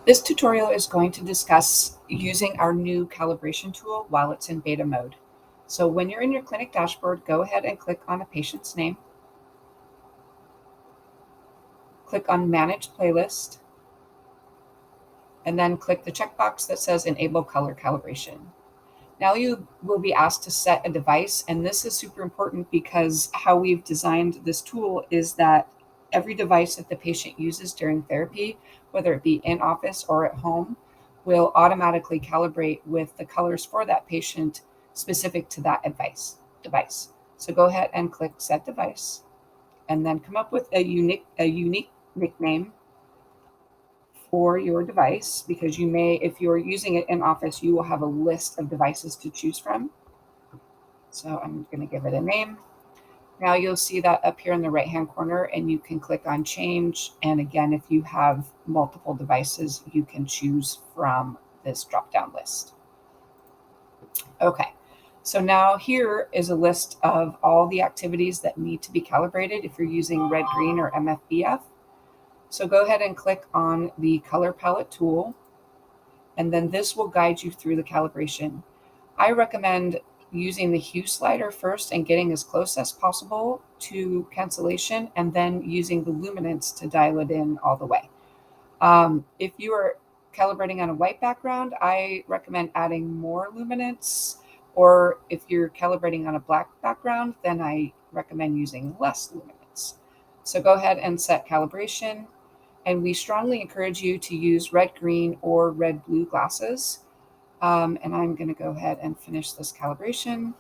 This tutorial is going to discuss using our new calibration tool while it's in beta mode. So when you're in your clinic dashboard, go ahead and click on a patient's name. Click on Manage Playlist, and then click the checkbox that says Enable Color Calibration. Now you will be asked to set a device, and this is super important because how we've designed this tool is that every device that the patient uses during therapy, whether it be in office or at home, will automatically calibrate with the colors for that patient specific to that device. So go ahead and click Set Device, and then come up with a unique nickname for your device, because you may, if you're using it in office, you will have a list of devices to choose from. So I'm going to give it a name. Now you'll see that up here in the right hand corner, and you can click on change. And again, if you have multiple devices, you can choose from this drop down list. Okay, so now here is a list of all the activities that need to be calibrated if you're using red, green, or MFBF. So go ahead and click on the color palette tool, and then this will guide you through the calibration. I recommend using the hue slider first and getting as close as possible to cancellation, and then using the luminance to dial it in all the way. If you are calibrating on a white background, I recommend adding more luminance, or if you're calibrating on a black background, then I recommend using less luminance. So go ahead and set calibration. And we strongly encourage you to use red, green, or red, blue glasses. And I'm going to go ahead and finish this calibration.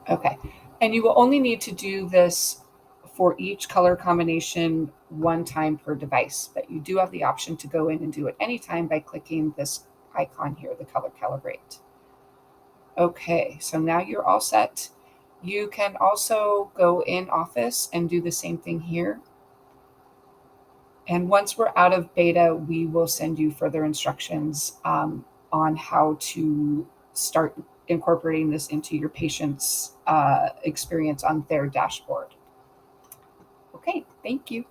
Okay. And you will only need to do this for each color combination one time per device, but you do have the option to go in and do it anytime by clicking this icon here, the color calibrate. Okay, so now you're all set. You can also go in office and do the same thing here. And once we're out of beta, we will send you further instructions on how to start incorporating this into your patient's experience on their dashboard. Okay, thank you.